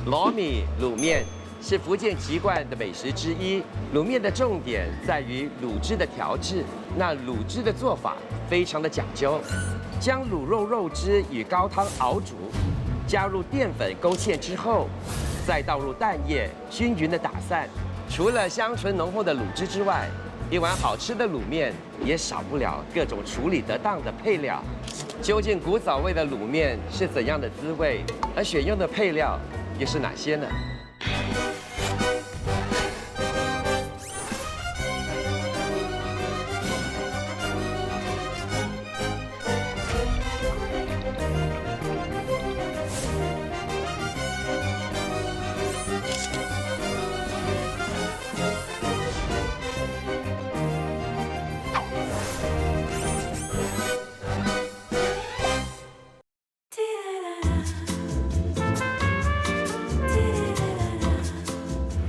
糯米卤面是福建籍贯的美食之一。卤面的重点在于卤汁的调制，那卤汁的做法非常的讲究，将卤肉肉汁与高汤熬煮，加入淀粉勾芡之后，再倒入蛋液，均匀的打散。除了香醇浓厚的卤汁之外，一碗好吃的卤面也少不了各种处理得当的配料。究竟古早味的卤面是怎样的滋味？而选用的配料又是哪些呢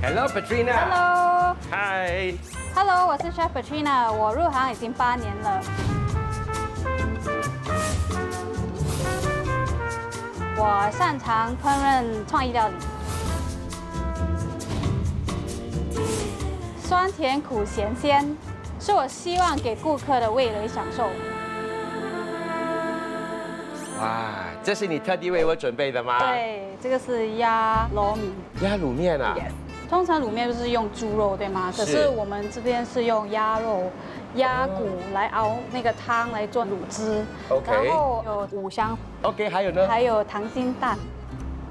？Hello, Patrina. Hello， Hi. Hello， 我是 Chef Patrina， 我入行已经8年了。我擅长烹饪创意料理，酸甜苦咸鲜，是我希望给顾客的味蕾享受。哇，这是你特地为我准备的吗？。对，这个是鸭糯米。鸭卤面啊。 通常卤面就是用猪肉，对吗？可是我们这边是用鸭肉、鸭骨来熬那个汤来做卤汁。OK 然后有五香， OK， 还有呢？还有溏心蛋、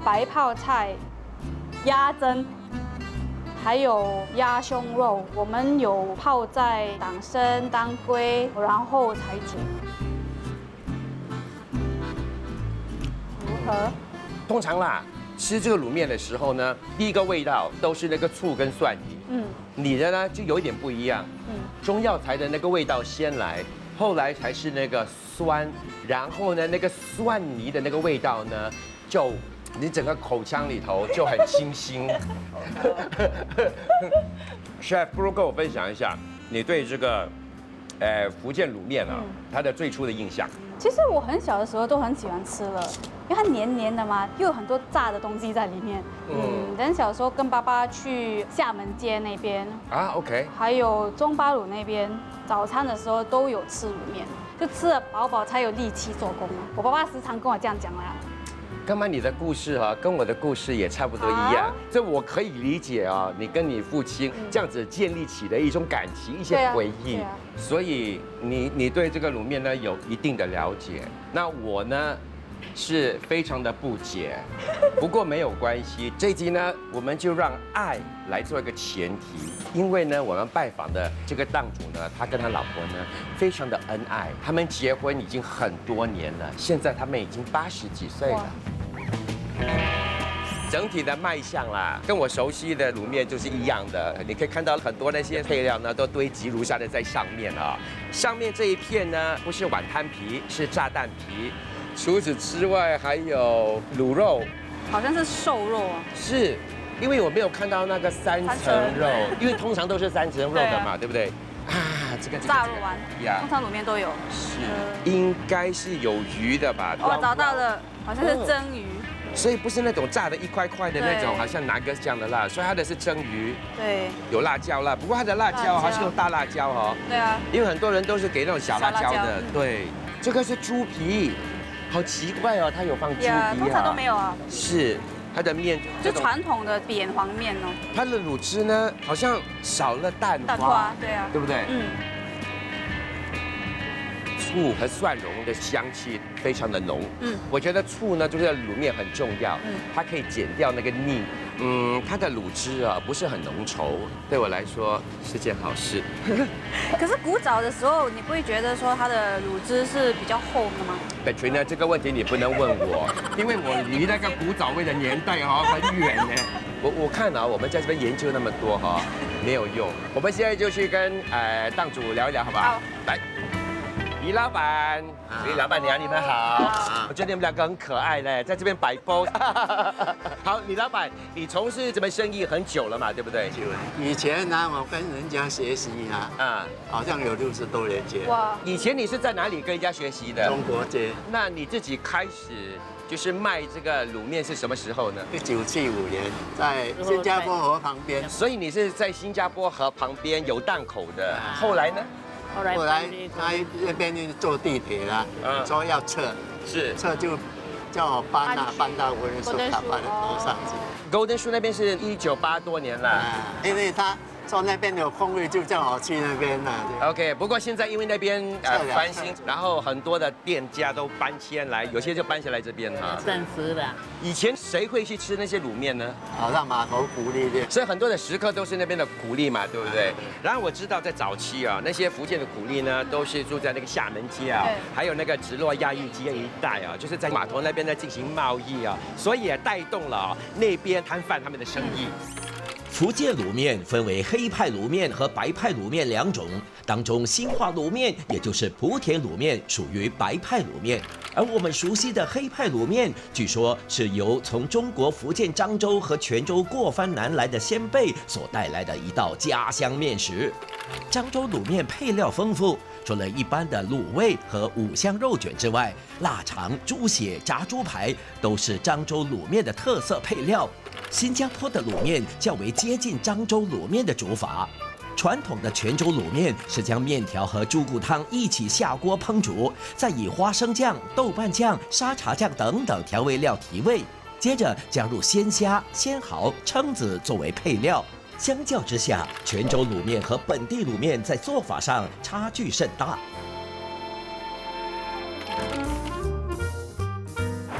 白泡菜、鸭胗，还有鸭胸肉。我们有泡在党参、当归，然后才煮。如何？通常啦，吃这个卤面的时候呢，第一个味道都是那个醋跟蒜泥。你的呢就有一点不一样。中药材的那个味道先来，后来才是那个酸，然后呢那个蒜泥的那个味道呢，就你整个口腔里头就很清新。Chef， 不如跟我分享一下你对这个，福建卤面啊，它的最初的印象。 其实我很小的时候都很喜欢吃了，因为它黏黏的嘛，又有很多炸的东西在里面。等小时候跟爸爸去厦门街那边啊 ，OK， 还有中巴鲁那边，早餐的时候都有吃卤面，就吃了饱饱才有力气做工啊。我爸爸时常跟我这样讲啦。干嘛你的故事啊，跟我的故事也差不多一样，这我可以理解啊。你跟你父亲这样子建立起的一种感情、一些回忆，所以你对这个卤面呢有一定的了解。那我呢是非常的不解，不过没有关系。这一集呢，我们就让爱来做一个前提，因为呢，我们拜访的这个档主呢，他跟他老婆呢非常的恩爱，他们结婚已经很多年了，现在他们已经80几岁了。 整体的卖相啦，跟我熟悉的卤面就是一样的。你可以看到很多那些配料呢，都堆积如山的在上面啊。上面这一片呢，不是碗摊皮，是炸蛋皮。除此之外，还有卤肉，好像是瘦肉啊。是，因为我没有看到那个3层肉，因为通常都是3层肉的嘛，对不对？啊，这个炸肉丸，呀，通常卤面都有。是，应该是有鱼的吧？我找到了，好像是蒸鱼。 所以不是那种炸的一块块的那种，好像拿个这样的辣，所以它的是蒸鱼，对，有辣椒啦。不过它的辣椒还是用大辣椒哦。对啊，因为很多人都是给那种小辣椒的。对，这个是猪皮，好奇怪哦，它有放猪皮啊。通常都没有啊。是，它的面就传统的扁黄面哦。它的卤汁呢，好像少了蛋花，对啊，对不对？醋和蒜蓉的香气非常的浓，我觉得醋呢就是卤面很重要，它可以减掉那个腻，它的卤汁啊不是很浓稠，对我来说是件好事。可是古早的时候，你不会觉得说它的卤汁是比较厚的吗？Patrina， 这个问题你不能问我，因为我离那个古早味的年代很远呢。我看啊，我们在这边研究那么多没有用。我们现在就去跟档主聊一聊，好不好？好，来。李老板，李老板娘，你们好。我觉得你们两个很可爱嘞，在这边摆 pose。好，李老板，你从事这门生意很久了嘛，对不对？以前呢，我跟人家学习啊，好像有60多年前。哇，以前你是在哪里跟人家学习的？中国街。那你自己开始就是卖这个卤面是什么时候呢？1975年，在新加坡河旁边。所以你是在新加坡河旁边有档口的。后来呢？后来他那边坐地铁了，说要撤，撤就叫我搬到文人树卡巴的楼上去。Golden 树那边是1980多年了，因为他说那边有空位，就叫我去那边了。OK， 不过现在因为那边翻新，然后很多的店家都搬迁来，有些就搬下来这边哈。暂时的。以前谁会去吃那些卤面呢？好像码头鼓励店，所以很多的食客都是那边的苦力嘛，对不对？然后我知道在早期啊，那些福建的苦力呢，都是住在那个厦门街啊，还有那个直落亚运街一带啊，就是在码头那边呢进行贸易啊，所以也带动了那边摊贩他们的生意。福建卤面分为黑派卤面和白派卤面2种，当中兴化卤面也就是莆田卤面属于白派卤面，而我们熟悉的黑派卤面，据说是由从中国福建漳州和泉州过番南来的先辈所带来的一道家乡面食。漳州卤面配料丰富，除了一般的卤味和五香肉卷之外，腊肠、猪血、炸猪排都是漳州卤面的特色配料。新加坡的卤面较为接近漳州卤面的煮法，传统的泉州卤面是将面条和猪骨汤一起下锅烹煮，再以花生酱、豆瓣酱、沙茶酱等等调味料提味，接着加入鲜虾、鲜蚝、蛏子作为配料。相较之下，泉州卤面和本地卤面在做法上差距甚大。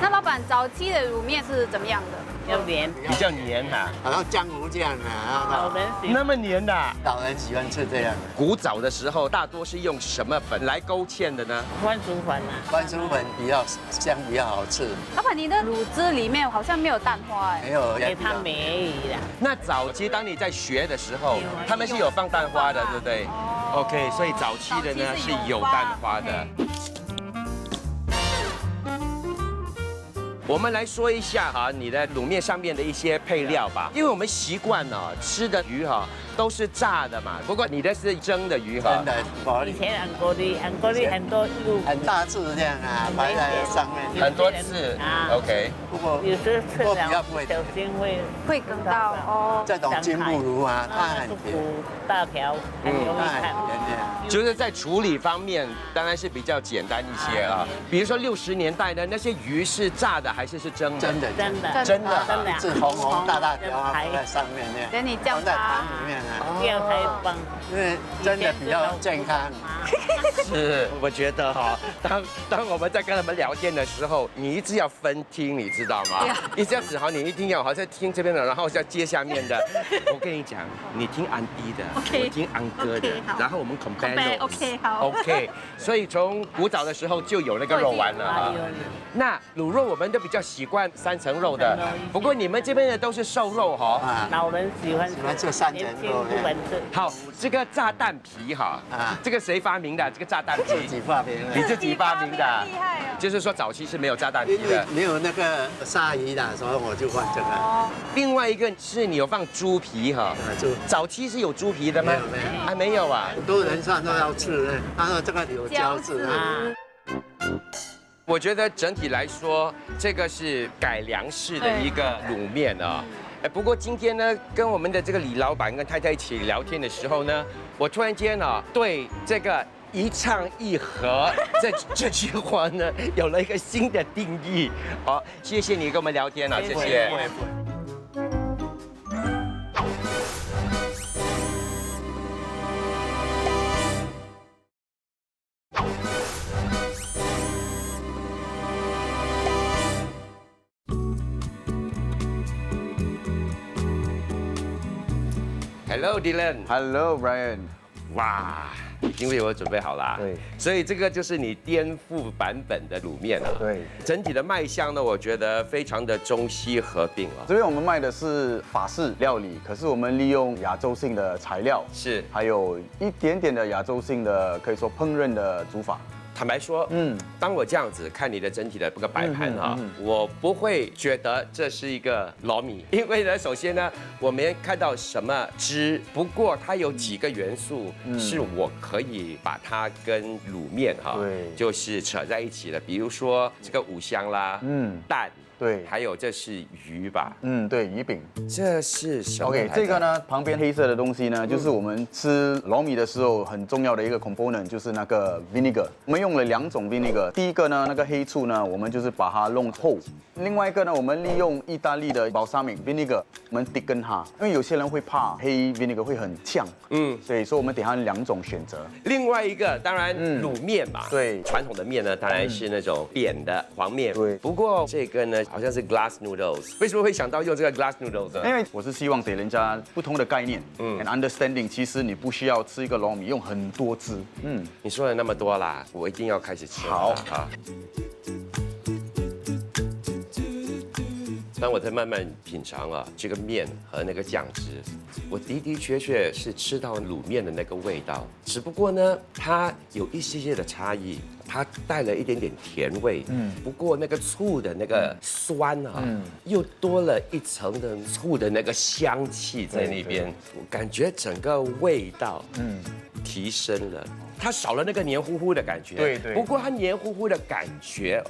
那老板，早期的卤面是怎么样的？要黏，比较黏哈，好像江湖酱老人喜那么黏的。老人喜欢吃这样。古早的时候，大多是用什么粉来勾芡的呢？番薯粉啊，番薯粉比较香，比较好吃。老板，你的卤汁里面好像没有蛋花哎。没有，给它梅的。那早期当你在学的时候，他们是有放蛋花的，对不对？OK， 所以早期的呢是有蛋花的。我们来说一下哈，你的卤面上面的一些配料吧，因为我们习惯呢吃的鱼哈都是炸的嘛，不过你的是蒸的鱼哈。真的，以前很多肉很大次这样啊，摆在上面。很多次，OK。不过有时吃比较不会小心会梗到哦。这种金不如啊，它很甜，大条，很容易看。就是在处理方面，当然是比较简单一些啊。比如说60年代的那些鱼是炸的还是蒸的？真的，真的，是红红大条啊，放在上面呢，等你这样放在盘里面啊，这样才棒。因为真的比较健康。是，我觉得哈，当我们在跟他们聊天的时候，你一直要分听，你知道吗？你这样子哈，你一定要好像听这边的，然后再接下面的。我跟你讲，你听安迪的，我听安哥的，然后我们 compare OK 好。OK， 所以从古早的时候就有那个肉丸了哈。那卤肉我们都比较习惯3层肉的，不过你们这边的都是瘦肉哈。老人喜欢吃3层肉。好，这个炸蛋皮哈，这个谁发明的？这个炸蛋皮自己发明的。你自己发明的？厉害哦！就是说早期是没有炸蛋皮的，没有那个鲨鱼的，所以我就换这个。另外一个是你有放猪皮哈，早期是有猪皮的吗？没有，还没有啊。很多人说都要吃呢，他说这个有胶质啊。我觉得整体来说，这个是改良式的一个卤面啊。不过今天呢，跟我们的这个李老板跟太太一起聊天的时候呢，我突然间呢，对这个一唱一和这句话呢，有了一个新的定义。好，谢谢你跟我们聊天啊，谢谢。Hello Dylan。Hello Brian。哇，已经为我准备好了。对，所以这个就是你颠覆版本的卤面了。对，整体的卖相呢，我觉得非常的中西合并了。这边我们卖的是法式料理，可是我们利用亚洲性的材料，是，还有一点点的亚洲性的可以说烹饪的煮法。坦白说，当我这样子看你的整体的这个摆盘啊，我不会觉得这是一个糯米，因为呢，首先呢，我没看到什么汁，不过它有几个元素是我可以把它跟卤面哈，对，就是扯在一起的，比如说这个五香啦，蛋。对，还有这是鱼吧？对，鱼饼。这是什么 ？OK， 这个呢，旁边黑色的东西呢，就是我们吃糯米的时候很重要的一个 component，就是那个 vinegar。我们用了2种 vinegar，第一个呢，那个黑醋呢，我们就是把它弄厚；另外一个呢，我们利用意大利的 balsamic vinegar， 我们 thicken 它，因为有些人会怕黑 vinegar 会很呛，所以说我们给他2种选择。另外一个当然卤面嘛，对，传统的面呢，当然是那种扁的黄面，对。不过这个呢，好像是 glass noodles， 为什么会想到用这个 glass noodles 呢？因为我是希望给人家不同的概念，and understanding， 其实你不需要吃一个糯米用很多汁，你说了那么多啦，我一定要开始吃了。好啊。当我在慢慢品尝啊这个面和那个酱汁，我的的确确是吃到卤面的那个味道，只不过呢，它有一些些的差异，它带了一点点甜味，不过那个醋的那个酸啊，又多了一层的醋的那个香气在那边，我感觉整个味道，提升了。它少了那个黏糊糊的感觉，对。不过它黏糊糊的感觉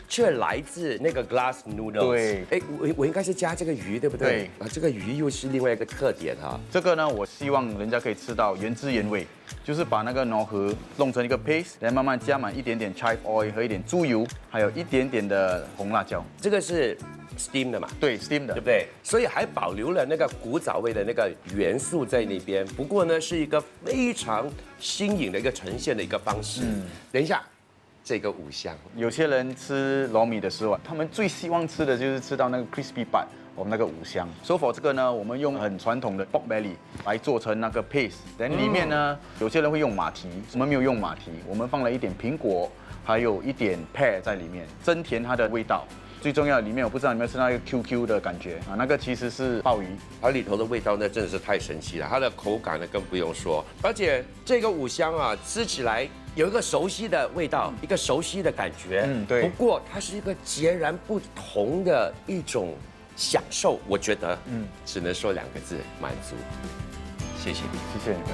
却来自那个 glass noodles。对。哎，我应该是加这个鱼，对不对？对。这个鱼又是另外一个特点哈。这个呢，我希望人家可以吃到原汁原味，就是把那个糯河弄成一个 paste， 然后慢慢加满一点点 chive oil 和一点猪油，还有一点点的红辣椒。这个是 steam 的嘛？对 ，steam 的，对不对？所以还保留了那个古早味的那个元素在那边。不过呢，是一个非常新颖的一个呈现的一个方式。等一下，这个五香，有些人吃糯米的时候，他们最希望吃的就是吃到那个 crispy part， 我们那个五香。So for 这个呢，我们用很传统的 pork belly 来做成那个 paste， 然后里面呢，有些人会用马蹄，我们没有用马蹄，我们放了一点苹果，还有一点 pear 在里面，增甜它的味道。最重要的里面，我不知道你们有没有吃到一个 QQ 的感觉啊？那个其实是鲍鱼，它里头的味道呢真的是太神奇了，它的口感呢更不用说，而且这个五香啊，吃起来有一个熟悉的味道，一个熟悉的感觉。对。不过它是一个截然不同的一种享受，我觉得，只能说2个字：满足。谢谢你，谢谢你们。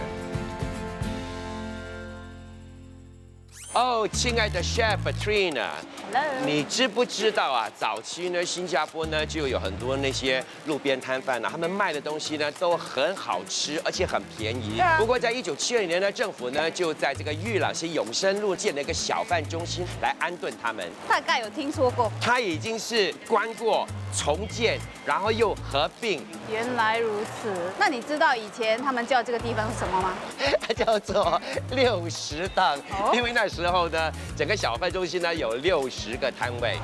哦，亲爱的 Chef Trina， Hello， 你知不知道啊？早期呢，新加坡呢就有很多那些路边摊贩呢，他们卖的东西呢都很好吃，而且很便宜。不过在1972年呢，政府呢就在这个玉朗市永生路建了一个小贩中心来安顿他们。大概有听说过。它已经是关过、重建，然后又合并。原来如此。那你知道以前他们叫这个地方是什么吗？它叫做60档，因为那时候呢，整个小贩中心呢有60个摊位。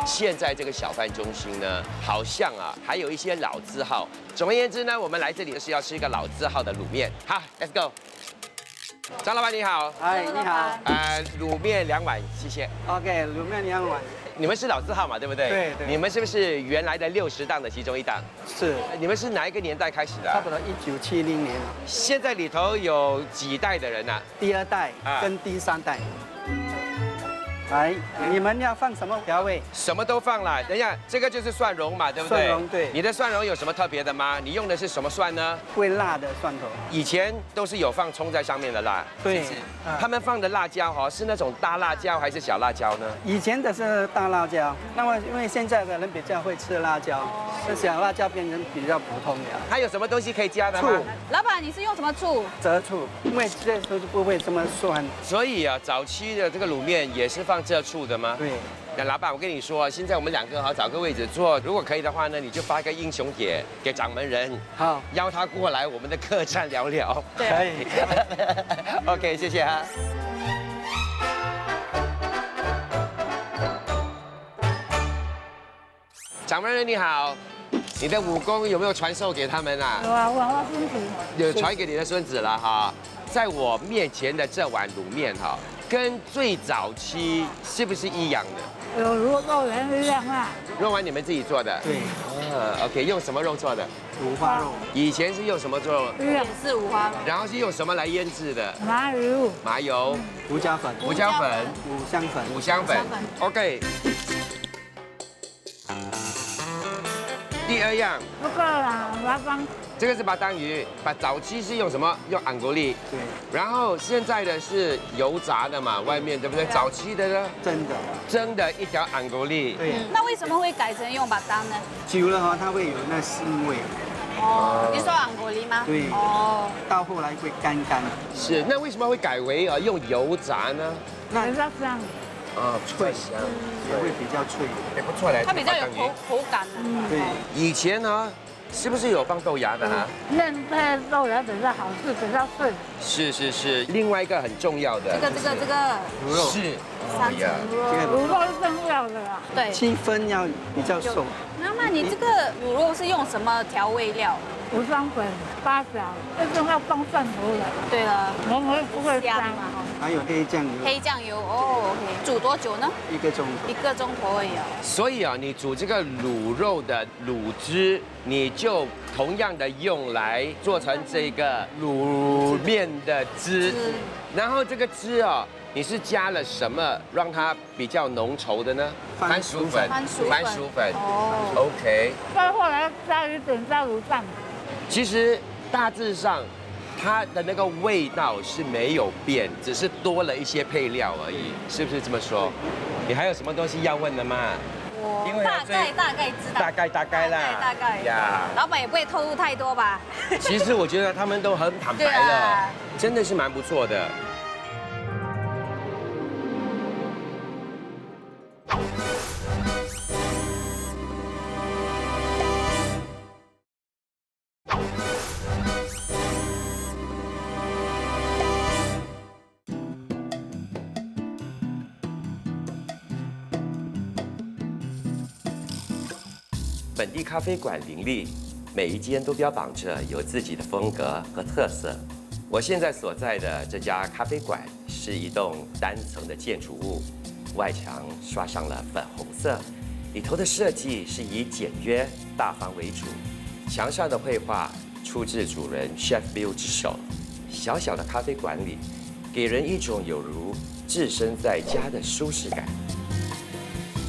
现在这个小贩中心呢，好像啊还有一些老字号。总而言之呢，我们来这里是要吃一个老字号的卤面。好 ，Let's go。张老板你好。嗨，你好。卤面2碗，谢谢。OK， 卤面2碗。你们是老字号嘛，对不对？对。你们是不是原来的60档的其中一档？是。你们是哪一个年代开始的？差不多1970年。现在里头有几代的人呢？第2代跟第3代。来，你们要放什么调味？什么都放了。等一下，这个就是蒜蓉嘛，对不对？蒜蓉对。你的蒜蓉有什么特别的吗？你用的是什么蒜呢？会辣的蒜头。以前都是有放葱在上面的辣。对。他们放的辣椒哈，是那种大辣椒还是小辣椒呢？以前的是大辣椒，那么因为现在的人比较会吃辣椒，这小辣椒变成比较普通的。还有什么东西可以加的吗？醋。老板，你是用什么醋？浙醋，因为这醋不会这么酸。所以啊，早期的这个卤面也是放浙醋的吗？对。那老板，我跟你说，现在我们2个找个位置坐，如果可以的话呢，你就发个英雄帖给掌门人，好，邀他过来我们的客栈聊聊。对，可以。OK， 谢谢哈。掌门人你好，你的武功有没有传授给他们啊？有啊，我孙子有传给你的孙子了哈。在我面前的这碗卤面哈，跟最早期是不是一样的？有肉圆一样啊。肉丸你们自己做的？对， OK， 用什么肉做的？五花肉，以前是用什么做？也是五花肉。然后是用什么来腌制的？麻油。麻油、胡椒粉，胡椒粉、五香粉，五香粉。OK。第二样，这个啦，麻帮。这个是巴当鱼，早期是用什么？用昂格利。对，然后现在的是油炸的嘛，外面对不对？早期的呢，蒸的一条昂格利。对。那为什么会改成用巴当呢？久了哈，它会有那腥味。哦，你说昂果梨吗？对。哦。到后来会干。是，那为什么会改为用油炸呢？那比较香。脆香，也会比较脆，也不错嘞。它比较有口感。对。以前呢，是不是有放豆芽的哈？面配豆芽比较好吃，比较脆。是。另外一个很重要的，这个卤肉是。三层卤肉是重要的啦。对。气氛要比较熟。妈妈，你这个卤肉是用什么调味料？五香粉、八角，最重要放蒜头了。对了，我们不会香嘛。还有黑酱油。黑酱油哦 ，OK。煮多久呢？1个钟头。1个钟头而已啊。所以你煮这个卤肉的卤汁，你就同样的用来做成这个卤面的汁。然后这个汁你是加了什么让它比较浓稠的呢？番薯粉。哦 ，OK。再后来加一点加卤蛋。其实大致上，它的那个味道是没有变，只是多了一些配料而已，是不是这么说？你还有什么东西要问的吗？我大概知道。大概啦。大概。呀。老板也不会透露太多吧？其实我觉得他们都很坦白了，真的是蛮不错的。本地咖啡馆林立，每一间都标榜着有自己的风格和特色。我现在所在的这家咖啡馆是一栋单层的建筑物，外墙刷上了粉红色，里头的设计是以简约大方为主。墙上的绘画出自主人 Chef Bill 之手。小小的咖啡馆里，给人一种有如置身在家的舒适感。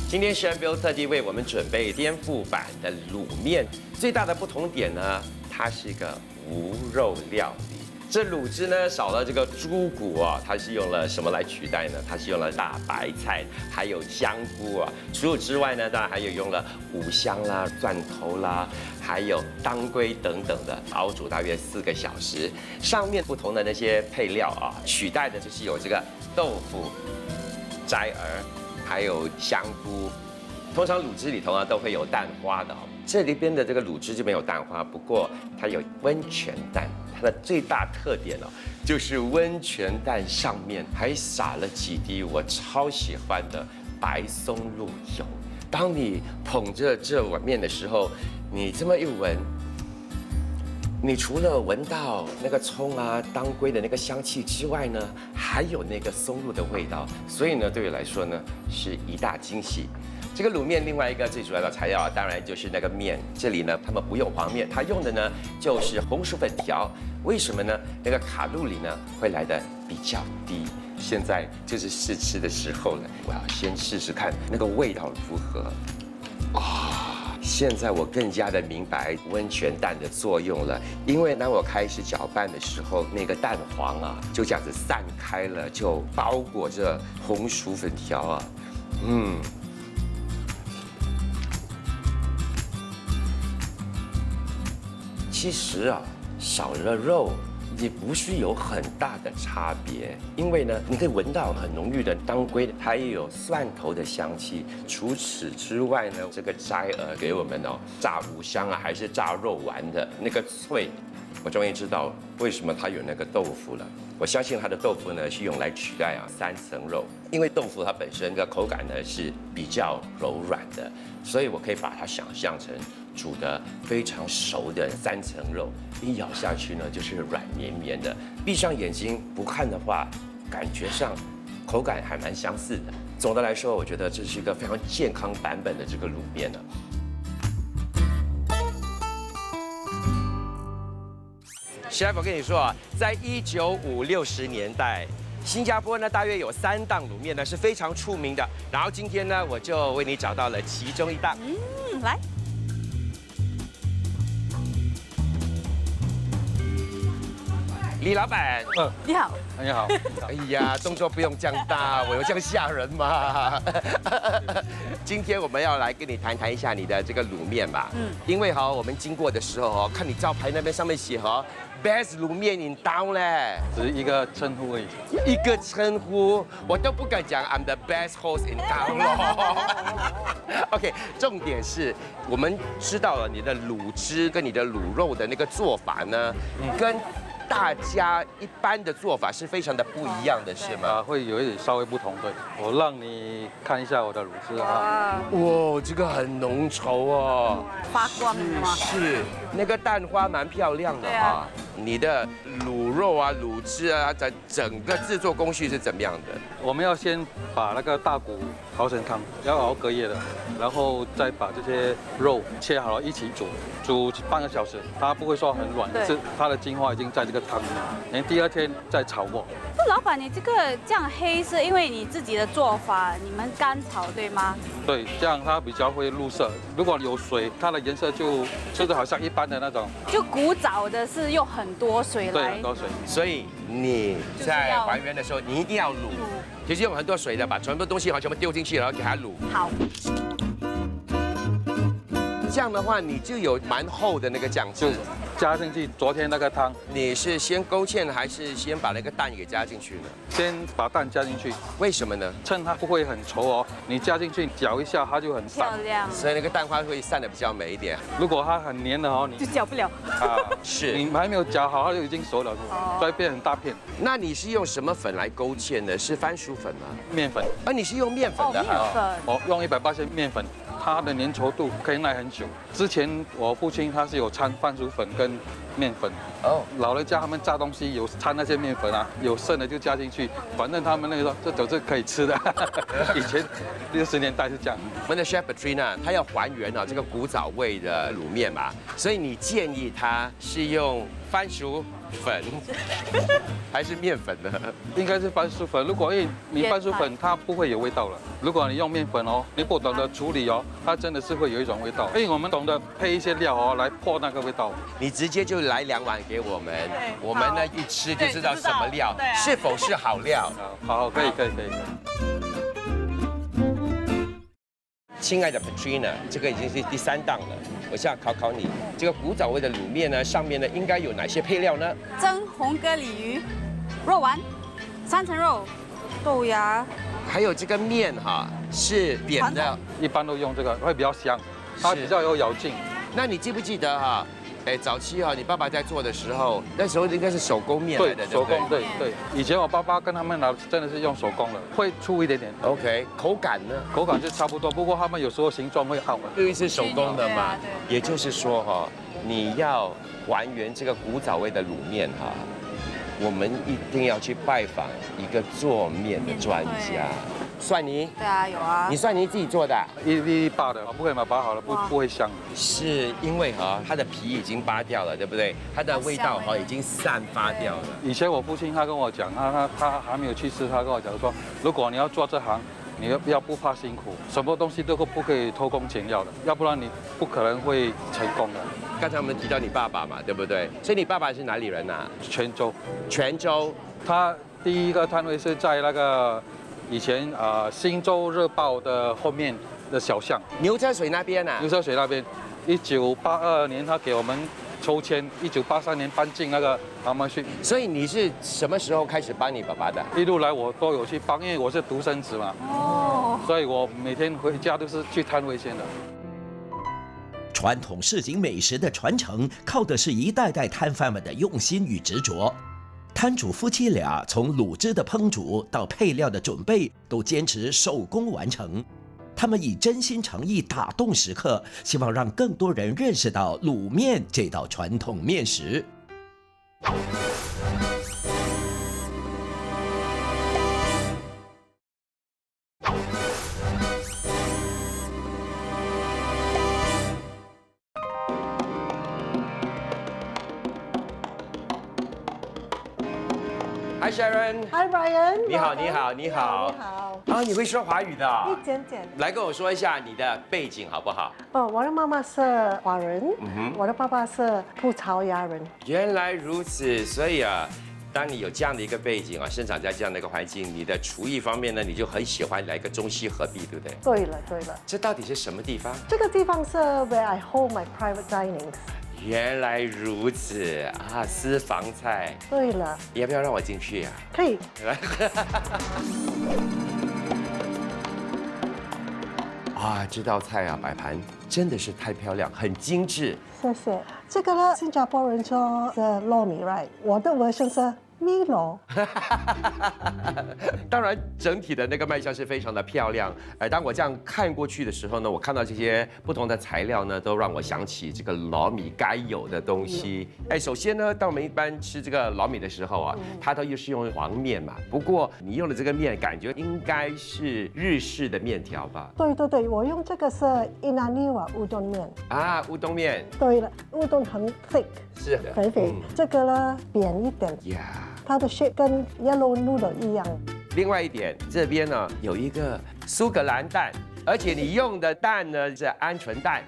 今天 Chef Bill 特地为我们准备颠覆版的卤面，最大的不同点呢，它是一个无肉料理。这卤汁呢少了这个猪骨它是用了什么来取代呢？它是用了大白菜，还有香菇除此之外呢，当然还有用了五香啦、蒜头啦，还有当归等等的，熬煮大约4个小时。上面不同的那些配料取代的就是有这个豆腐、摘儿。还有香菇，通常卤汁里头都会有蛋花的这里边的这个卤汁就没有蛋花，不过它有温泉蛋，它的最大特点就是温泉蛋上面还撒了几滴我超喜欢的白松露油。当你捧着这碗面的时候，你这么一闻，你除了闻到那个葱当归的那个香气之外呢，还有那个松露的味道，所以呢，对我来说呢，是一大惊喜。这个卤面另外一个最主要的材料当然就是那个面。这里呢，他们不用黄面，他用的呢就是红薯粉条。为什么呢？那个卡路里呢会来的比较低。现在就是试吃的时候了，我要先试试看那个味道如何。现在我更加的明白温泉蛋的作用了，因为当我开始搅拌的时候，那个蛋黄就这样子散开了，就包裹着红薯粉条其实少了肉也不是有很大的差别，因为呢，你可以闻到很浓郁的当归，它也有蒜头的香气。除此之外呢，这个摘儿给我们炸五香还是炸肉丸的那个脆，我终于知道为什么它有那个豆腐了。我相信它的豆腐呢是用来取代3层肉，因为豆腐它本身的口感呢是比较柔软的，所以我可以把它想象成煮得非常熟的3层肉，一咬下去呢就是软绵绵的。闭上眼睛不看的话，感觉上口感还蛮相似的。总的来说，我觉得这是一个非常健康版本的这个卤面呢。Chef，我跟你说啊，在1950、60年代，新加坡呢大约有3档卤面呢是非常出名的。然后今天呢，我就为你找到了其中一档。来。李老板，你好，你好。哎呀，动作不用这样大，我有这样吓人吗？今天我们要来跟你谈一下你的这个卤面吧。因为我们经过的时候看你招牌那边上面写Best 卤面in town 嘞，只是一个称呼而已。一个称呼，我都不敢讲 I'm the best host in town 咯。OK， 重点是我们知道了你的卤汁跟你的卤肉的那个做法呢，跟大家一般的做法是非常的不一样的，是吗？会有一点稍微不同，对。我让你看一下我的卤汁啊。哇，这个很浓稠哦，发光的吗？是，那个蛋花蛮漂亮的哈。你的卤肉啊、卤汁啊，在整个制作工序是怎么样的？我们要先把那个大骨熬成汤，要熬隔夜的，然后再把这些肉切好了一起煮半个小时，它不会说很软，是它的精华已经在这个汤里面。然后第二天再炒过。老板，你这个这样黑是因为你自己的做法，你们干炒对吗？对，这样它比较会入色。如果有水，它的颜色就吃的好像一般的那种。就古早的是用很多水来。对，很多水。所以你在还原的时候，你一定要卤，就是用很多水的，把全部东西全部丢进去，然后给它卤。好。这样的话，你就有蛮厚的那个酱汁。加进去昨天那个汤，你是先勾芡还是先把那个蛋给加进去呢？先把蛋加进去，为什么呢？趁它不会很稠哦，你加进去搅一下，它就很散，漂亮，所以那个蛋花会散得比较美一点。如果它很黏的哦，你就搅不了啊，是你还没有搅好，它就已经熟了，所以变很大片。那你是用什么粉来勾芡呢？是番薯粉吗？面粉。你是用面粉的哈？我用180%面粉，它的粘稠度可以耐很久。之前我父亲他是有掺番薯粉跟面粉老人家他们炸东西有掺那些面粉啊，有剩的就加进去，反正他们那个说这都是可以吃的。以前60年代是这样。我们的 Chef Patrina 他要还原这个古早味的卤面嘛，所以你建议他是用番薯粉还是面粉呢？应该是番薯粉。如果你番薯粉它不会有味道了，如果你用面粉你不懂得处理它真的是会有一种味道。因为我们懂得配一些料来破那个味道。你直接就来2碗给我们，我们呢一吃就知道什么料是否是好料。好，可以。亲爱的 Patrina， 这个已经是第3档了，我现在考考你，这个古早味的卤面呢，上面呢应该有哪些配料呢？蒸红蛤蜊鱼、肉丸、3层肉、豆芽，还有这个面是扁的，一般都用这个会比较香，它比较有咬劲。那你记不记得早期你爸爸在做的时候，那时候应该是手工面来的，手工，对。以前我爸爸跟他们拿真的是用手工的，会粗一点点。OK， 口感呢？口感就差不多，不过他们有时候形状会好。因为是手工的嘛，也就是说你要还原这个古早味的卤面我们一定要去拜访一个做面的专家。蒜泥？对啊，有啊。你蒜泥自己做的？1把的，不可以把它拔好了，不会香。是因为它的皮已经扒掉了，对不对？它的味道已经散发掉了。以前我父亲他跟我讲，他还没有去世，他跟我讲说，如果你要做这行，你要不怕辛苦，什么东西都不可以偷工减料的，要不然你不可能会成功的。刚才我们提到你爸爸嘛，对不对？所以你爸爸是哪里人啊？泉州。泉州。他第一个摊位是在那个以前新洲日报的后面的小巷，牛车水那边啊。牛车水那边，1982年他给我们抽签，1983年搬进那个他们去。所以你是什么时候开始帮你爸爸的？一路来我都有去帮，因为我是独生子嘛。所以我每天回家都是去摊位先的。传统市井美食的传承，靠的是一代代摊贩们的用心与执着。摊主夫妻俩从卤汁的烹煮到配料的准备，都坚持手工完成。他们以真心诚意打动食客，希望让更多人认识到卤面这道传统面食。Hi Sharon。 Hi Brian。你好，你好，你好。你好。啊，你会说华语的？一点点。来跟我说一下你的背景好不好？哦，我的妈妈是华人，我的爸爸是葡萄牙人。原来如此，所以啊。当你有这样的一个背景啊，生长在这样的一个环境，你的厨艺方面呢，你就很喜欢来个中西合璧，对不对？对了，对了。这到底是什么地方？这个地方是 where I hold my private dining。原来如此啊，私房菜。对了。要不要让我进去呀？可以。来。啊，这道菜啊，摆盘真的是太漂亮，很精致。谢谢。这个呢，新加坡人说是糯米 ，right？ 我的 version 是米罗。当然，整体的那个卖相是非常的漂亮。当我这样看过去的时候呢，我看到这些不同的材料呢，都让我想起这个老米该有的东西。首先呢，当我们一般吃这个老米的时候啊，它都又是用黄面嘛。不过你用的这个面，感觉应该是日式的面条吧？对对对，我用这个是伊南尼瓦乌冬面。啊，乌冬面。对了，乌冬很 thick。是的。肥肥。这个呢，扁一点。呀。它的 shape 跟 yellow noodle 一样。另外一点，这边呢有一个苏格兰蛋，而且你用的蛋呢是鹌鹑蛋。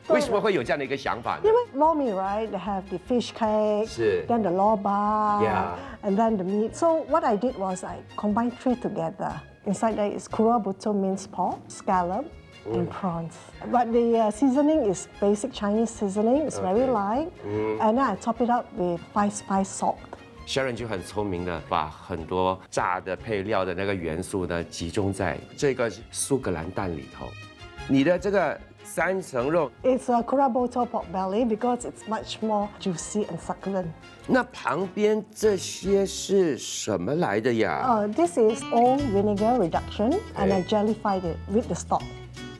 为什么会有这样的一个想法呢？因为 lomi right they have the fish cake, 是 then the loba, yeah, and then the meat. So what I did was I combined three together. Inside there is kurabuto minced pork, scallop, and prawns. But the seasoning is basic Chinese seasoning. It's very light, and then I top it up with 5 spice salt. Sharon 就很聪明的把很多炸的配料的那个元素呢集中在这个苏格兰蛋里头。你的这个3层肉 ，It's a kurabuto pork belly because it's much more juicy and succulent. 那旁边这些是什么来的呀？This is old vinegar reduction, and I jellified it with the stock.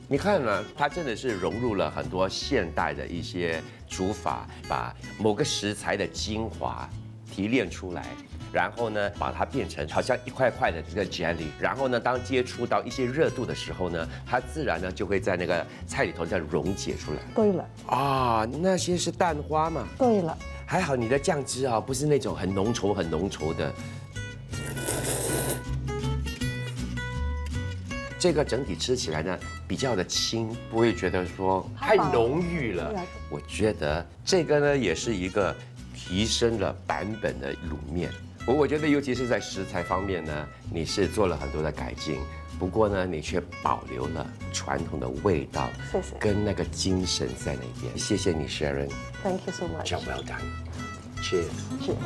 你看呢，它真的是融入了很多现代的一些煮法，把某个食材的精华提炼出来，然后呢，把它变成好像一块块的这个 jelly， 然后呢，当接触到一些热度的时候呢，它自然呢就会在那个菜里头再溶解出来。对了。啊，那些是蛋花嘛？对了。还好你的酱汁啊，不是那种很浓稠的。这个整体吃起来呢比较的轻，不会觉得说太浓郁了。我觉得这个呢也是一个提升了版本的卤面。我觉得尤其是在食材方面呢，你是做了很多的改进，不过呢你却保留了传统的味道，谢谢，跟那个精神在那边。谢谢你 ，Sharon。 Thank you so much. Job well done. Cheers. Cheers.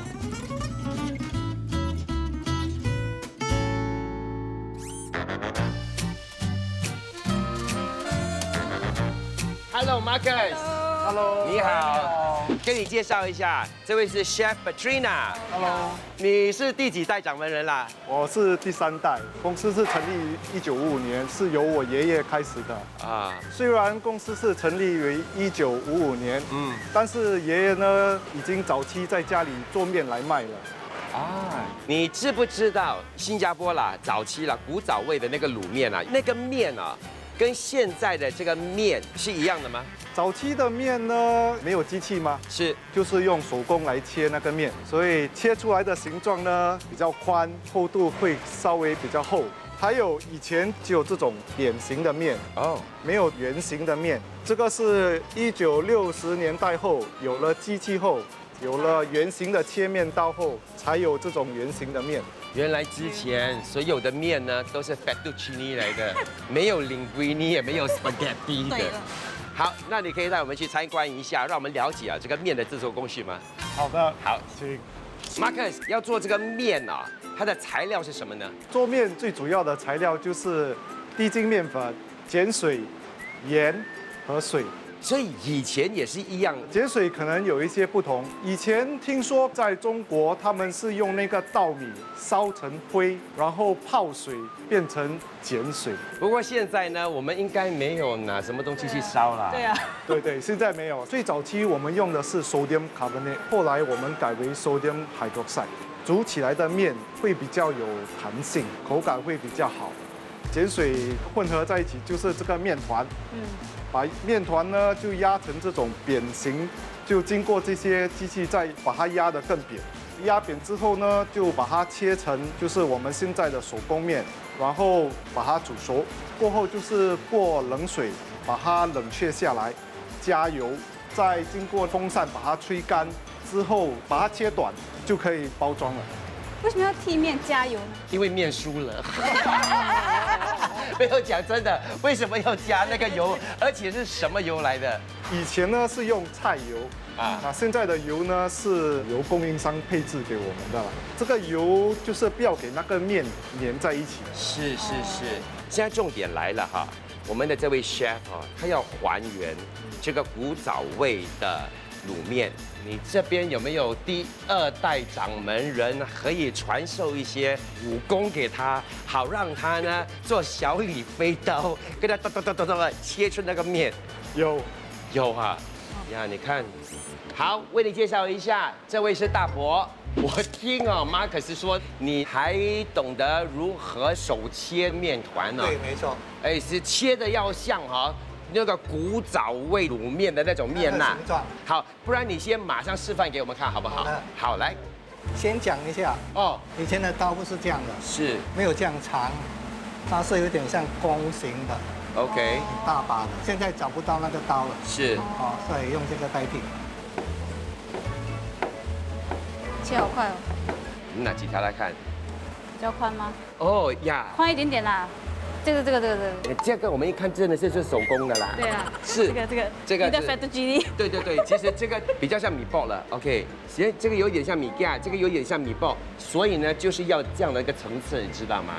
Hello, Marcus。Hello， 你好。跟你介绍一下，这位是 Chef Patrina。Hello。你是第几代掌门人啦？我是第3代，公司是成立于1955年，是由我爷爷开始的。啊，虽然公司是成立于1955年，但是爷爷呢，已经早期在家里做面来卖了。啊，你知不知道新加坡啦，早期啦，古早味的那个卤面啊，那个面啊，跟现在的这个面是一样的吗？早期的面呢，没有机器吗？是，就是用手工来切那个面，所以切出来的形状呢比较宽，厚度会稍微比较厚。还有以前只有这种扁形的面哦，没有圆形的面。这个是1960年代后有了机器后，有了圆形的切面刀后，才有这种圆形的面。原来之前所有的面呢都是 fettuccine 来的，没有 linguine 也没有 spaghetti 的。好，那你可以带我们去参观一下，让我们了解啊这个面的制作工序吗？好的，好，请。Marcus 要做这个面啊，它的材料是什么呢？做面最主要的材料就是低筋面粉、碱水、盐和水。所以以前也是一样，碱水可能有一些不同。以前听说在中国他们是用那个稻米烧成灰，然后泡水变成碱水。不过现在呢，我们应该没有拿什么东西去烧啦。对啊。对，现在没有。最早期我们用的是 sodium carbonate， 后来我们改为 sodium hydroxide， 煮起来的面会比较有弹性，口感会比较好。碱水混合在一起就是这个面团。把面团呢就压成这种扁形，就经过这些机器再把它压得更扁，压扁之后呢，就把它切成就是我们现在的手工面，然后把它煮熟，过后就是过冷水把它冷却下来，加油，再经过风扇把它吹干之后，把它切短就可以包装了。为什么要替面加油呢？因为面输了。没有讲真的，为什么要加那个油？而且是什么油来的？以前呢是用菜油啊，那现在的油呢是由供应商配置给我们的了。这个油就是不要给那个面粘在一起。是。现在重点来了哈，我们的这位 chef 啊，他要还原这个古早味的卤面。你这边有没有第2代掌门人可以传授一些武功给他，好让他呢做小李飞刀，给他咚切出那个面？有啊，呀，你看，好，为你介绍一下，这位是大伯。我听啊，马可是说你还懂得如何手切面团呢？对，没错。哎，是切的要像哈。那个古早味卤面的那种面呐，好，不然你先马上示范给我们看好不好？好，来，先讲一下哦，以前的刀不是这样的，是没有这样长，它是有点像弓形的 ，OK， 很大把的，现在找不到那个刀了，是，哦，所以用这个代替。切好快哦，你哪几条来看？比较宽吗？哦呀，宽一点点啦。这个我们一看真的是手工的啦。对啊，是这个你的 fettuccine。对，其实这个比较像米包了 ，OK， 其实这个有点像米架，这个有点像米包，所以呢就是要这样的一个层次，你知道吗？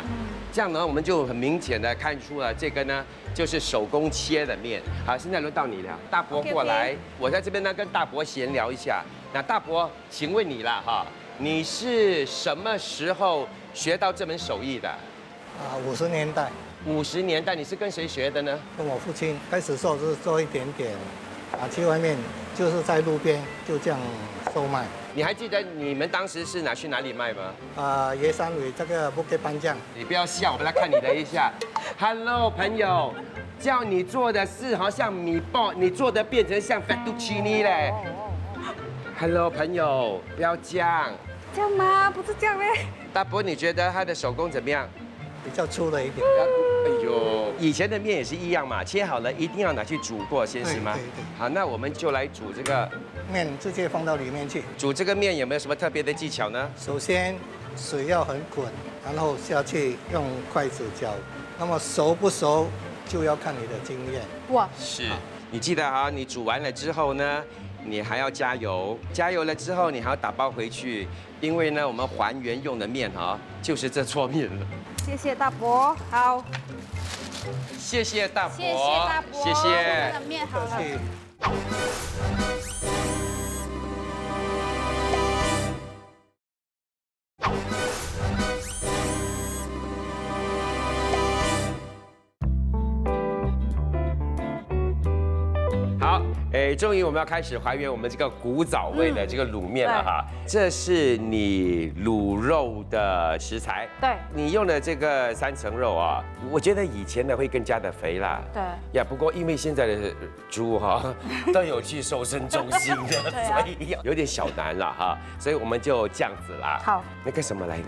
这样呢我们就很明显的看出了这个呢就是手工切的面。好，现在轮到你了，大伯过来，我在这边呢跟大伯闲聊一下。那大伯，请问你了哈，你是什么时候学到这门手艺的？50年代。50年代，你是跟谁学的呢？跟我父亲。开始做是做一点点，去外面就是在路边就这样售卖。你还记得你们当时是去哪里卖吗？椰山尾这个Bukit Panjang。你不要笑，我来看你的一下。Hello， 朋友，叫你做的是好像米包，你做的变成像 fettuccine 嘞。Hello， 朋友，不要这样。这样吗？不是这样嘞。大伯，你觉得他的手工怎么样？比较粗了一点。哎呦，以前的面也是一样嘛，切好了一定要拿去煮过先是吗？对。好，那我们就来煮这个面，直接放到里面去。煮这个面有没有什么特别的技巧呢？首先水要很滚，然后下去用筷子搅。那么熟不熟就要看你的经验。哇，是你记得哈，你煮完了之后呢，你还要加油，加油了之后你还要打包回去，因为呢我们还原用的面哈就是这搓面了。谢谢大伯，好。谢谢大伯，谢谢大伯，谢谢。面好了。好，终于我们要开始还原我们这个古早味的这个卤面了哈。这是你卤肉的食材，对，你用的这个3层肉啊，我觉得以前的会更加的肥啦。对呀，不过因为现在的猪哈都有去瘦身中心的，所以有点小难了哈，所以我们就这样子啦。好，那个什么来的？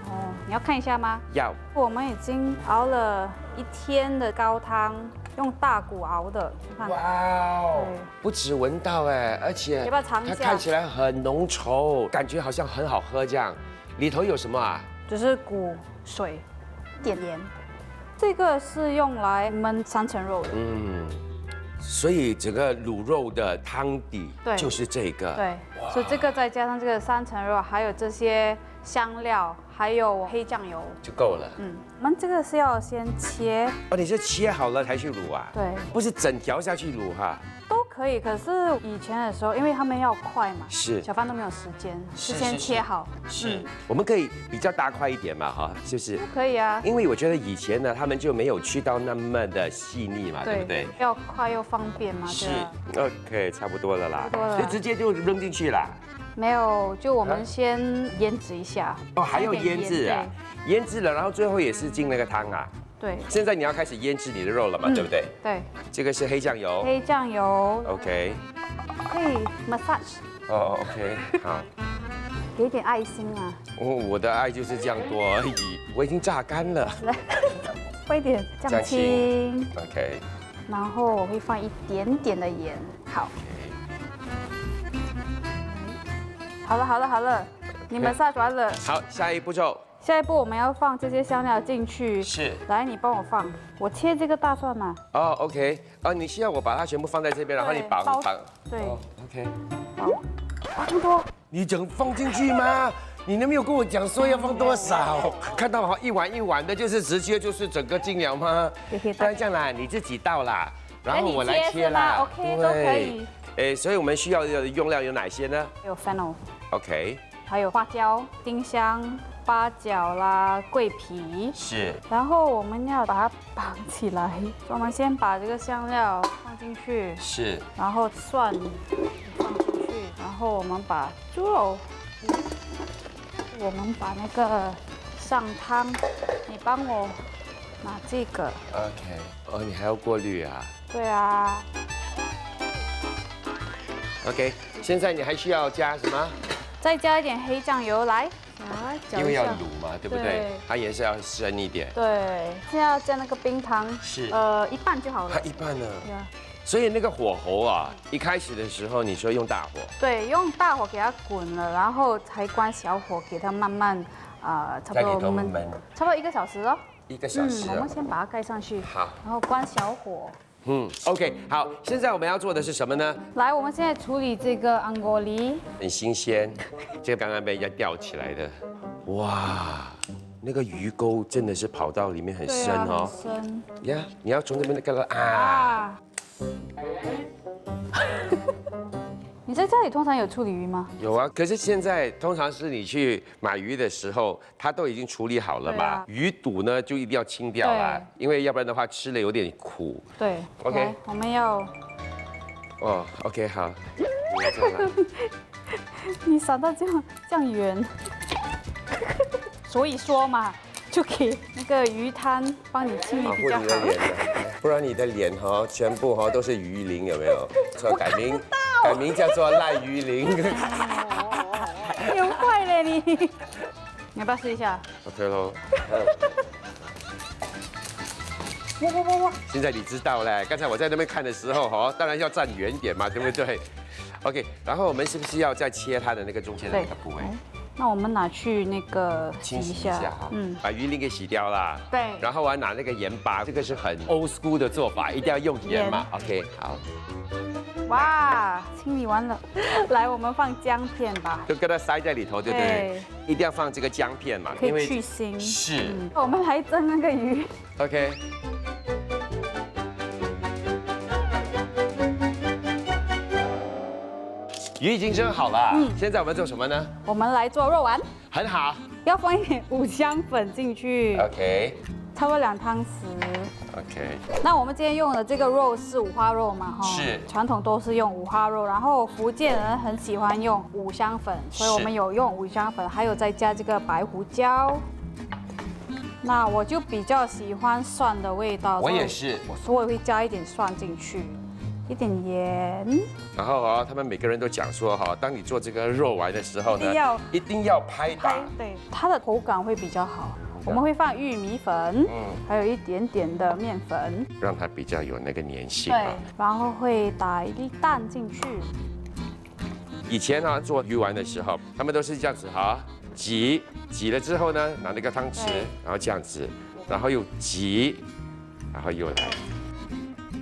哦，你要看一下吗？要。我们已经熬了1天的高汤。用大骨熬的，哇哦！不止闻到哎，而且要不要尝一下？它看起来很浓稠，感觉好像很好喝这样。里头有什么啊？就是骨、水、点盐。这个是用来焖3层肉的。所以整个卤肉的汤底就是这个。对，所以这个再加上这个3层肉，还有这些香料，还有黑酱油就够了。我们这个是要先切。哦，你是切好了才去卤啊？对，不是整条下去卤哈。都可以，可是以前的时候，因为他们要快嘛，是小贩都没有时间，是先切好。是，我们可以比较大块一点嘛，哈，是不是？可以啊。因为我觉得以前呢，他们就没有去到那么的细腻嘛，对不对？要快又方便嘛。是 ，OK， 差不多了啦，差不多了，就直接就扔进去啦。没有，就我们先腌制一下。哦，还要腌制啊？腌制了，然后最后也是进那个汤啊。对，现在你要开始腌制你的肉了嘛，对不对？对，这个是黑酱油。黑酱油。 OK。可以 massage。哦 ，OK， 好。给点爱心啊！哦，我的爱就是这样多而已，我已经榨干了。来，放一点酱青。 OK。然后我会放一点点的盐。好。好了好了好了，你们下完了。好，下一步骤。 下一步我们要放这些香料进去。是。来，你帮我放。我切这个大蒜嘛。哦 ，OK。哦，你需要我把它全部放在这边，然后你绑。对。OK。放这么多。你整放进去吗？你都没有跟我讲说要放多少。看到好一碗一碗的，就是直接就是整个进了吗？不然这样啦，你自己倒啦，然后我来切啦。 OK， 都可以。所以我们需要的用料有哪些呢？有 fennel。 OK。还有花椒、丁香、八角啦、桂皮。是。然后我们要把它绑起来，我们先把这个香料放进去。是。然后蒜放进去，然后我们把猪肉，我们把那个上汤，你帮我拿这个。OK。哦，你还要过滤啊？对啊。OK， 现在你还需要加什么？ 再加一点黑酱油来，因为要卤嘛，对不对？它颜色要深一点。对，现在要加那个冰糖，是，一半就好了。它一半呢？所以那个火候啊，一开始的时候你说用大火。对，用大火给它滚了，然后才关小火，给它慢慢差不多焖，差不多1个小时哦。1个小时。我们先把它盖上去。好。然后关小火。 OK， 好，现在我们要做的是什么呢？来，我们现在处理这个安果梨，很新鲜，这个刚刚被人家吊起来的，哇，那个鱼钩真的是跑到里面很深哦，很深呀，你要从这边那个啊。你在家里通常有处理鱼吗？有啊，可是现在通常是你去买鱼的时候，它都已经处理好了嘛。鱼肚呢就一定要清掉啦，因为要不然的话吃了有点苦。对 ，OK， 我们要。哦 ，OK， 好。你闪到这样远，所以说嘛，就给那个鱼摊帮你清理比较好。不然你的脸哈，全部哈都是鱼鳞，有没有？改名叫做赖鱼鳞。你很坏嘞你！你要不要试一下 ？OK 喽。哇！现在你知道了，刚才我在那边看的时候哈，当然要站远一点嘛，对不对 ？OK， 然后我们是不是要再切它的那个中间的那个部位？那我们拿去那个清洗一下哈，把鱼鳞给洗掉啦。对。然后我要拿那个盐巴，这个是很 old school 的做法，一定要用盐嘛。OK， 好。哇，清理完了，来，我们放姜片吧。就跟它塞在里头，对不对？一定要放这个姜片嘛，可以去腥。是。我们来蒸那个鱼。OK。鱼已经蒸好了，现在我们做什么呢？我们来做肉丸。很好。要放一点五香粉进去。OK。差不多2汤匙。OK。那我们今天用的这个肉是五花肉嘛？哈。是。传统都是用五花肉，然后福建人很喜欢用五香粉，所以我们有用五香粉，还有再加这个白胡椒。那我就比较喜欢蒜的味道。我也是。所以会加一点蒜进去。一点盐，然后啊，他们每个人都讲说哈，当你做这个肉丸的时候呢，一定要拍打，对，它的口感会比较好。我们会放玉米粉，还有一点点的面粉，让它比较有那个粘性。对，然后会打一粒蛋进去。以前呢做鱼丸的时候，他们都是这样子哈，挤了之后呢，拿那个汤匙，然后这样子，然后又挤，然后又来。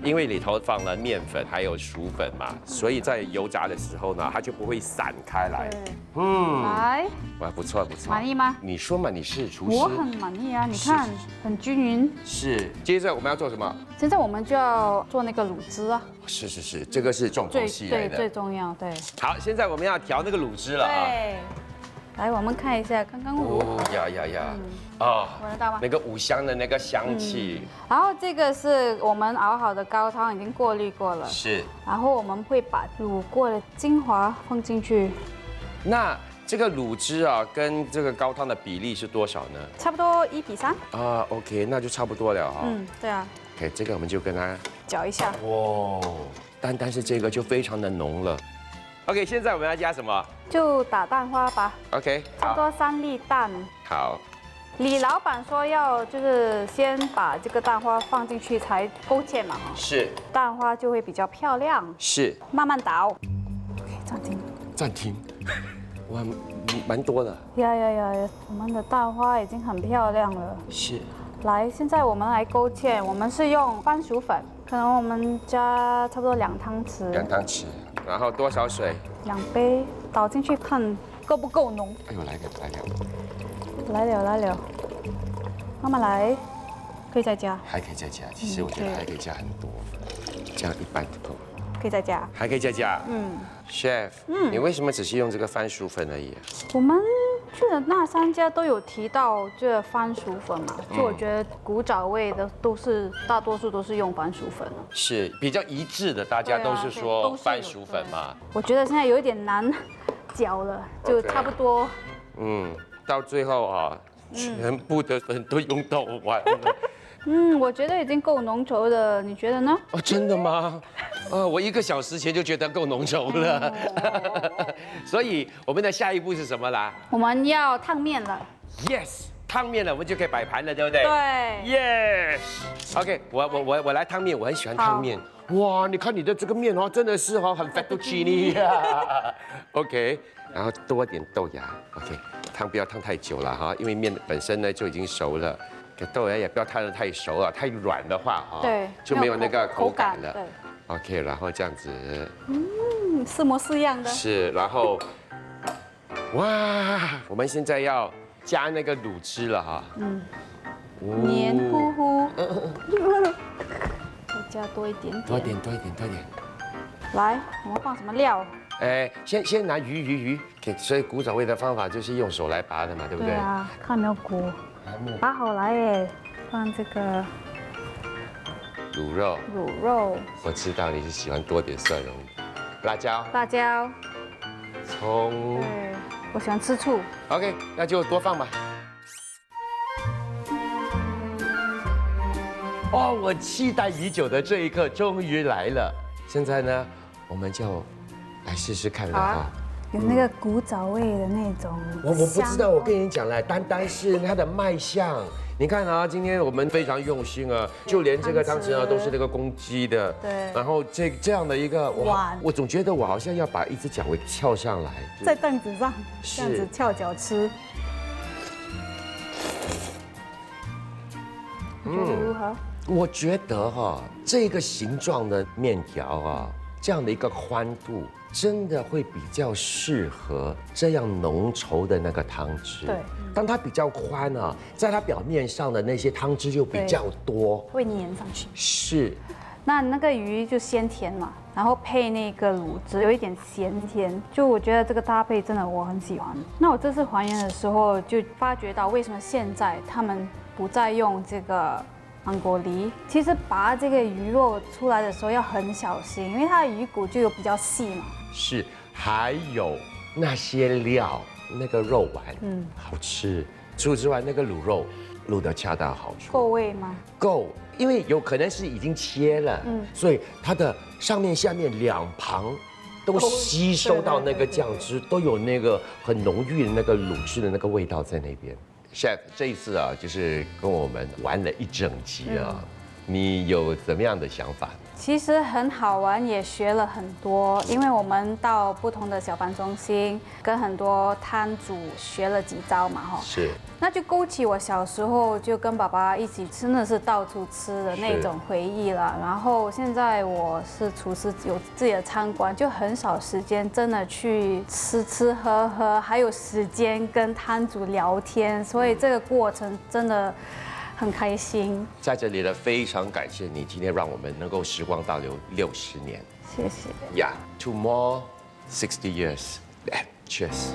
因为里头放了面粉还有薯粉嘛，所以在油炸的时候呢，它就不会散开来。来，哇，不错不错。满意吗？你说嘛，你是厨师。我很满意啊，你看很均匀。是。接着我们要做什么？现在我们就要做那个卤汁啊。是，这个是重头戏来的。对，最重要。对。好，现在我们要调那个卤汁了啊。对。来，我们看一下刚刚卤。呀。哦，闻得到吗？那个五香的那个香气。然后这个是我们熬好的高汤，已经过滤过了。是。然后我们会把卤过的精华放进去。那这个卤汁啊，跟这个高汤的比例是多少呢？差不多1:3。啊 ，OK， 那就差不多了哈。对啊。OK， 这个我们就跟它搅一下。哇，单是这个就非常的浓了。OK， 现在我们要加什么就打蛋花吧， ？OK， 差不多3粒蛋。好，李老板说要就是先把这个蛋花放进去才勾芡嘛，哈，是蛋花就会比较漂亮。是，慢慢捣。OK， 暂停。暂停。哇，蛮多的。呀，我们的蛋花已经很漂亮了。是。来，现在我们来勾芡，我们是用番薯粉，可能我们加差不多2汤匙。2汤匙，然后多少水？2杯，倒进去看够不够浓。哎呦，来了，慢慢来，可以再加。还可以再加，其实我觉得还可以加很多，这样一般不够。可以再加。还可以再加。Chef， 你为什么只是用这个番薯粉而已？我们去的那3家都有提到这番薯粉嘛，就我觉得古早味的大多数都是用番薯粉。是比较一致的，大家都是说番薯粉嘛。我觉得现在有一点难搅了，就差不多。到最后啊，全部的粉都用到完了。我觉得已经够浓稠的，你觉得呢？哦，真的吗？我1个小时前就觉得够浓稠了。所以我们的下一步是什么啦？我们要烫面了。Yes， 烫面了，我们就可以摆盘了，对不对？对。Yes。OK， 我来烫面，我很喜欢烫面。哇，你看你的这个面哦，真的是很 fettuccine 呀。OK， 然后多点豆芽。OK， 烫不要烫太久了哈，因为面本身呢就已经熟了。豆芽也不要烫得太熟啊，太软的话对，就没有那个口感了。对。OK， 然后这样子。似模似样的。是，然后，哇，我们现在要加那个卤汁了哈。黏糊糊。再加多一点。多一点。来，我们放什么料？先拿鱼，所以古早味的方法就是用手来拔的嘛，对不对？对啊，看有没有骨。拔好来耶，放这个卤肉。我知道你是喜欢多点蒜蓉，辣椒，葱。对，我喜欢吃醋。OK， 那就多放吧。我期待已久的这一刻终于来了。现在呢，我们就来试试看了哈。有那个古早味的那种。我不知道，我跟你讲了，单是它的卖相，你看啊，今天我们非常用心啊，就连这个汤匙啊都是那个公鸡的，对。然后这样的一个碗，我总觉得我好像要把一只脚给翘上来，在凳子上这样子翘脚吃。觉得如何？我觉得这个形状的面条这样的一个宽度。真的会比较适合这样浓稠的那个汤汁。对，当它比较宽在它表面上的那些汤汁就比较多，会粘上去。是。那个鱼就鲜甜嘛，然后配那个卤汁，有一点咸甜，就我觉得这个搭配真的我很喜欢。那我这次还原的时候就发觉到，为什么现在他们不再用这个。安果梨其实拔这个鱼肉出来的时候要很小心，因为它的鱼骨就有比较细嘛。是，还有那些料，那个肉丸，好吃。除此之外，那个卤肉卤得恰到好处。够味吗？够，因为有可能是已经切了，所以它的上面、下面2旁都吸收到那个酱汁，都有那个很浓郁的那个卤汁的那个味道在那边。Chef， 这一次就是跟我们玩了1整集你有怎么样的想法？其实很好玩，也学了很多，因为我们到不同的小贩中心，跟很多摊主学了几招嘛，是。那就勾起我小时候就跟爸爸一起真的是到处吃的那种回忆了。然后现在我是厨师，有自己的餐馆，就很少时间真的去吃喝，还有时间跟摊主聊天，所以这个过程真的很开心。在这里呢，非常感谢你今天让我们能够时光倒流60年。谢谢。Yeah, 2 more 60 years. Cheers.